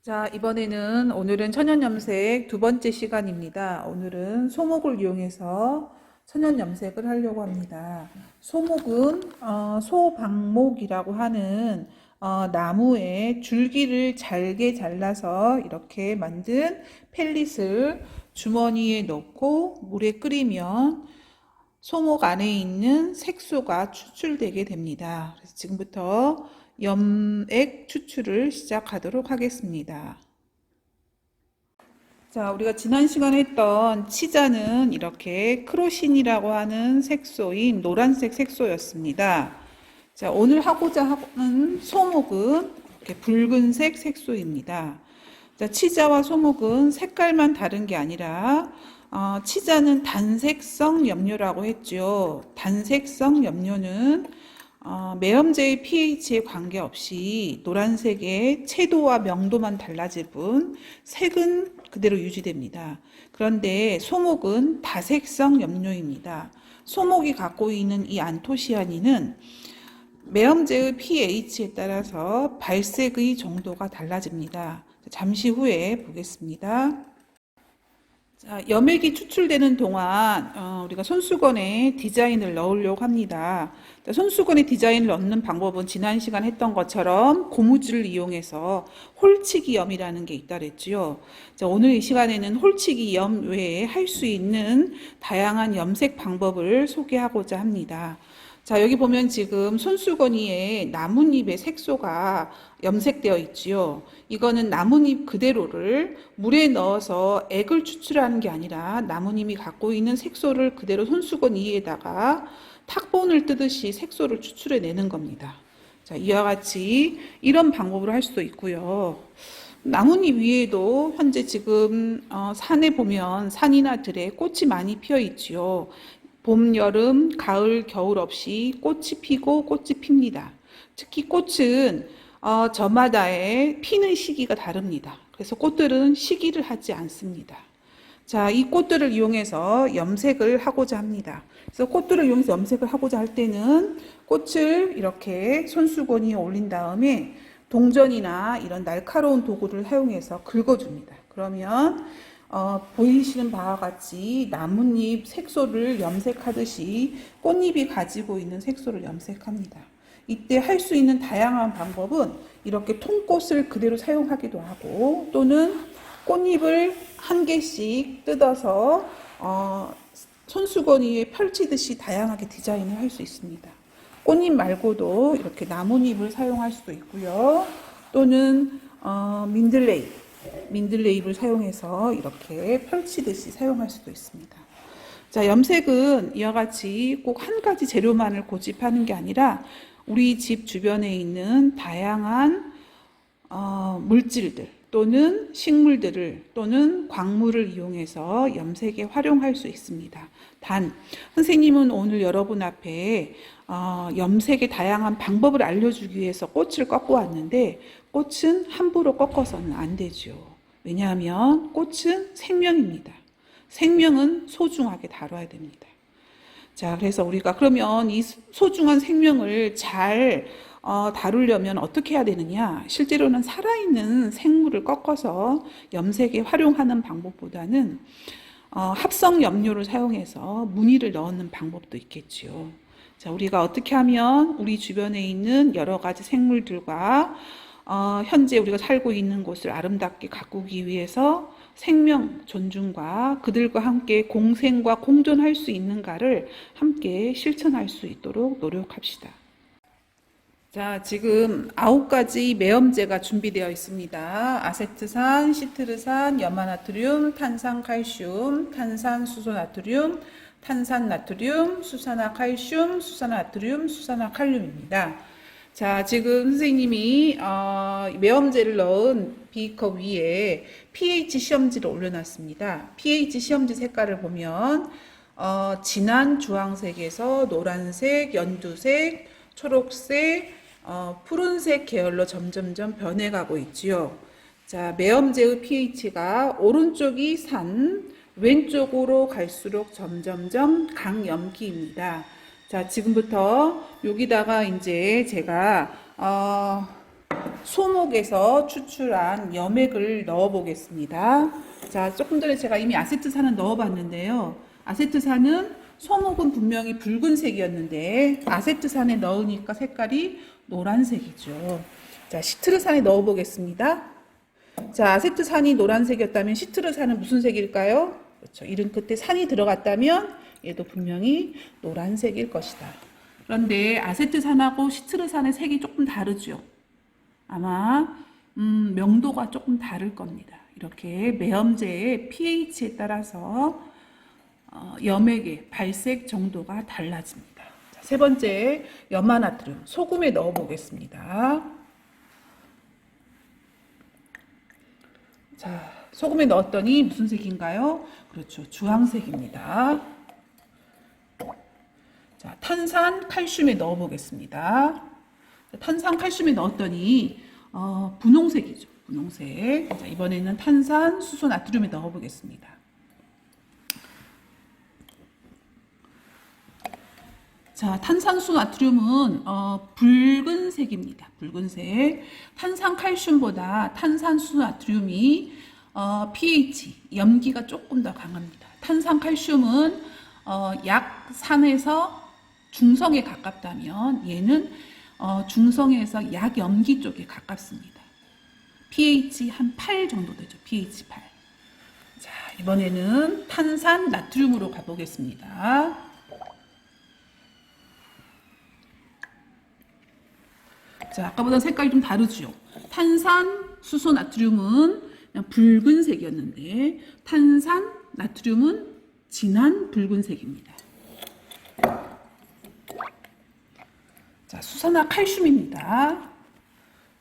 자, 오늘은 천연염색 두 번째 시간입니다. 오늘은 소목을 이용해서 천연염색을 하려고 합니다. 소목은 소방목이라고 하는 나무의 줄기를 잘게 잘라서 이렇게 만든 펠릿을 주머니에 넣고 물에 끓이면 소목 안에 있는 색소가 추출되게 됩니다. 그래서 지금부터 염액 추출을 시작하도록 하겠습니다. 자, 우리가 지난 시간에 했던 치자는 이렇게 크로신이라고 하는 색소인 노란색 색소였습니다. 자, 오늘 하고자 하는 소목은 이렇게 붉은색 색소입니다. 자, 치자와 소목은 색깔만 다른 게 아니라 치자는 단색성 염료라고 했죠. 단색성 염료는 매염제의 pH에 관계없이 노란색의 채도와 명도만 달라질 뿐 색은 그대로 유지됩니다. 그런데 소목은 다색성 염료입니다. 소목이 갖고 있는 이 안토시아닌은 매염제의 pH에 따라서 발색의 정도가 달라집니다. 잠시 후에 보겠습니다. 자, 염액이 추출되는 동안 우리가 손수건에 디자인을 넣으려고 합니다. 자, 손수건에 디자인을 넣는 방법은 지난 시간 했던 것처럼 고무줄을 이용해서 홀치기 염이라는 게 있다 그랬죠. 자, 오늘 이 시간에는 홀치기 염 외에 할 수 있는 다양한 염색 방법을 소개하고자 합니다. 자, 여기 보면 지금 손수건이에 나뭇잎의 색소가 염색되어 있지요. 이거는 나뭇잎 그대로를 물에 넣어서 액을 추출하는 게 아니라 나뭇잎이 갖고 있는 색소를 그대로 손수건 위에다가 탁본을 뜨듯이 색소를 추출해 내는 겁니다. 자, 이와 같이 이런 방법으로 할 수도 있고요. 나뭇잎 위에도 현재 지금 산에 보면 산이나 들에 꽃이 많이 피어 있지요. 봄, 여름, 가을, 겨울 없이 꽃이 피고 꽃이 핍니다. 특히 꽃은 저마다의 피는 시기가 다릅니다. 그래서 꽃들은 시기를 하지 않습니다. 자, 이 꽃들을 이용해서 염색을 하고자 합니다. 그래서 꽃들을 이용해서 염색을 하고자 할 때는 꽃을 이렇게 손수건 위에 올린 다음에 동전이나 이런 날카로운 도구를 사용해서 긁어줍니다. 그러면 보이시는 바와 같이 나뭇잎 색소를 염색하듯이 꽃잎이 가지고 있는 색소를 염색합니다. 이때 할 수 있는 다양한 방법은 이렇게 통꽃을 그대로 사용하기도 하고 또는 꽃잎을 한 개씩 뜯어서 손수건 위에 펼치듯이 다양하게 디자인을 할 수 있습니다. 꽃잎 말고도 이렇게 나뭇잎을 사용할 수도 있고요. 또는 민들레잎을 사용해서 이렇게 펼치듯이 사용할 수도 있습니다. 자, 염색은 이와 같이 꼭 한 가지 재료만을 고집하는 게 아니라 우리 집 주변에 있는 다양한 물질들 또는 식물들을 또는 광물을 이용해서 염색에 활용할 수 있습니다. 단, 선생님은 오늘 여러분 앞에 염색의 다양한 방법을 알려주기 위해서 꽃을 꺾어 왔는데 꽃은 함부로 꺾어서는 안 되죠. 왜냐하면 꽃은 생명입니다. 생명은 소중하게 다뤄야 됩니다. 자, 그래서 우리가 그러면 이 소중한 생명을 잘 다루려면 어떻게 해야 되느냐? 실제로는 살아있는 생물을 꺾어서 염색에 활용하는 방법보다는 합성 염료를 사용해서 무늬를 넣는 방법도 있겠지요. 자, 우리가 어떻게 하면 우리 주변에 있는 여러 가지 생물들과 현재 우리가 살고 있는 곳을 아름답게 가꾸기 위해서 생명 존중과 그들과 함께 공생과 공존할 수 있는가를 함께 실천할 수 있도록 노력합시다. 자, 지금 9가지 매염제가 준비되어 있습니다. 아세트산, 시트르산, 염화나트륨, 탄산칼슘, 탄산수소나트륨, 탄산나트륨, 수산화칼슘, 수산화나트륨, 수산화칼륨입니다. 자, 지금 선생님이 매염제를 넣은 비커 위에 pH 시험지를 올려놨습니다. pH 시험지 색깔을 보면 진한 주황색에서 노란색, 연두색, 초록색, 푸른색 계열로 점점점 변해가고 있지요. 자, 매염제의 pH가 오른쪽이 산, 왼쪽으로 갈수록 점점점 강염기입니다. 자, 지금부터 여기다가 이제 제가 소목에서 추출한 염액을 넣어 보겠습니다. 자, 조금 전에 제가 이미 아세트산을 넣어 봤는데요. 아세트산은 소목은 분명히 붉은색이었는데 아세트산에 넣으니까 색깔이 노란색이죠. 자, 시트르산에 넣어 보겠습니다. 자, 아세트산이 노란색이었다면 시트르산은 무슨 색일까요? 그렇죠. 이름 끝에 산이 들어갔다면 얘도 분명히 노란색일 것이다. 그런데 아세트산하고 시트르산의 색이 조금 다르죠. 아마 명도가 조금 다를 겁니다. 이렇게 매염제의 pH에 따라서 염액의 발색 정도가 달라집니다. 자, 세 번째, 염화나트륨 소금에 넣어 보겠습니다. 자, 소금에 넣었더니 무슨 색인가요? 그렇죠, 주황색입니다. 자, 탄산 칼슘에 넣어 보겠습니다. 탄산 칼슘에 넣었더니 분홍색이죠. 분홍색. 자, 이번에는 탄산 수소 나트륨에 넣어 보겠습니다. 자, 탄산수 나트륨은 붉은색입니다. 붉은색. 탄산 칼슘보다 탄산수 나트륨이 pH, 염기가 조금 더 강합니다. 탄산 칼슘은 약산에서 중성에 가깝다면 얘는 중성에서 약염기 쪽에 가깝습니다. pH 한 8 정도 되죠. pH 8. 자, 이번에는 탄산 나트륨으로 가보겠습니다. 자, 아까보다 색깔이 좀 다르죠. 탄산 수소 나트륨은 그냥 붉은색이었는데 탄산 나트륨은 진한 붉은색입니다. 자, 수산화 칼슘입니다.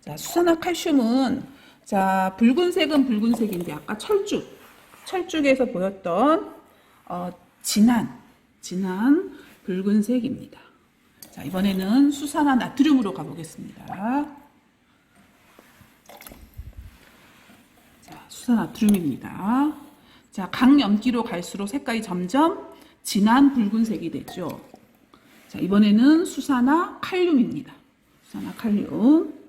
자, 수산화 칼슘은 자, 붉은색은 붉은색인데 아까 철쭉에서 보였던 진한 붉은색입니다. 자, 이번에는 수산화 나트륨으로 가보겠습니다. 자, 수산화 나트륨입니다. 자, 강염기로 갈수록 색깔이 점점 진한 붉은색이 되죠. 자, 이번에는 수산화 칼륨입니다. 수산화 칼륨.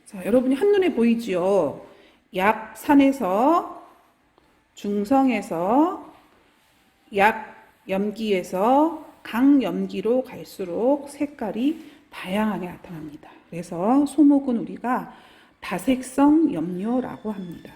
자, 여러분이 한눈에 보이지요? 약산에서 중성에서 약염기에서 강염기로 갈수록 색깔이 다양하게 나타납니다. 그래서 소목은 우리가 다색성 염료라고 합니다.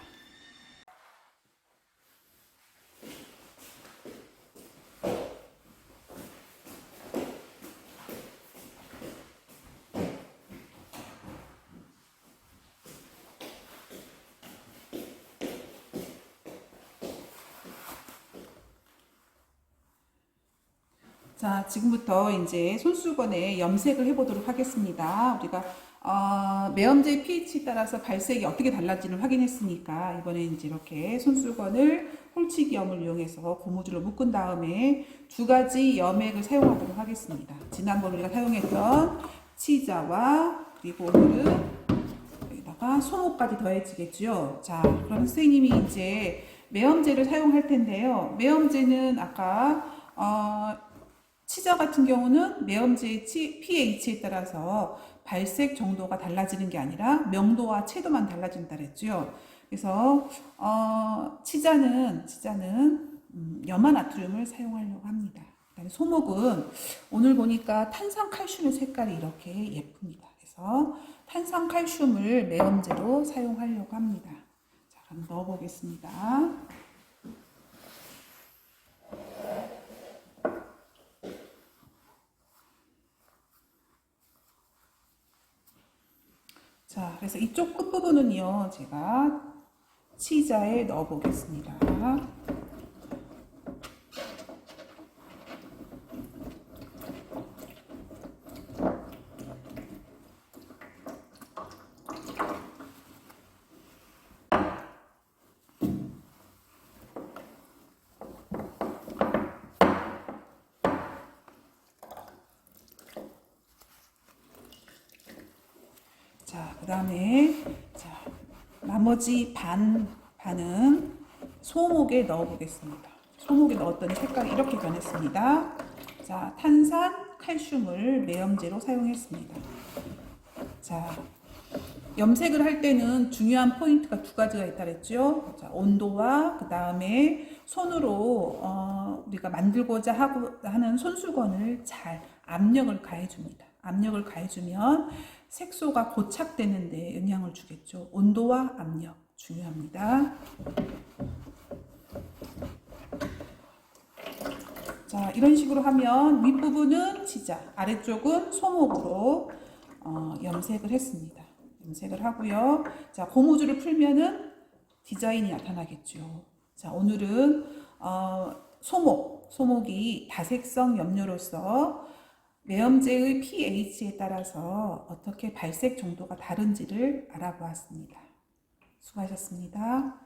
자, 지금부터 이제 손수건에 염색을 해보도록 하겠습니다. 우리가 매염제 pH에 따라서 발색이 어떻게 달라지는지 확인했으니까 이번에 이제 이렇게 손수건을 홀치기염을 이용해서 고무줄로 묶은 다음에 두 가지 염액을 사용하도록 하겠습니다. 지난번 우리가 사용했던 치자와 그리고 오늘은 여기다가 소목까지 더해지겠죠. 자, 그럼 선생님이 이제 매염제를 사용할 텐데요. 매염제는 아까 치자 같은 경우는 매염제의 pH에 따라서 발색 정도가 달라지는 게 아니라 명도와 채도만 달라진다 그랬죠. 그래서 치자는 염화나트륨을 사용하려고 합니다. 그다음에 소목은 오늘 보니까 탄산칼슘의 색깔이 이렇게 예쁩니다. 그래서 탄산칼슘을 매염제로 사용하려고 합니다. 자, 그럼 넣어보겠습니다. 자, 그래서 이쪽 끝부분은요, 제가 치자에 넣어 보겠습니다. 자, 그 다음에, 자, 나머지 반은 소목에 넣어 보겠습니다. 소목에 넣었더니 색깔이 이렇게 변했습니다. 자, 탄산, 칼슘을 매염제로 사용했습니다. 자, 염색을 할 때는 중요한 포인트가 두 가지가 있다 그랬죠. 자, 온도와 그 다음에 손으로 우리가 만들고자 하는 손수건을 잘 압력을 가해줍니다. 압력을 가해주면 색소가 고착되는 데 영향을 주겠죠. 온도와 압력 중요합니다. 자, 이런 식으로 하면 윗부분은 치자, 아래쪽은 소목으로 염색을 했습니다. 염색을 하고요. 자, 고무줄을 풀면은 디자인이 나타나겠죠. 자, 오늘은 소목이 다색성 염료로서 매염제의 pH에 따라서 어떻게 발색 정도가 다른지를 알아보았습니다. 수고하셨습니다.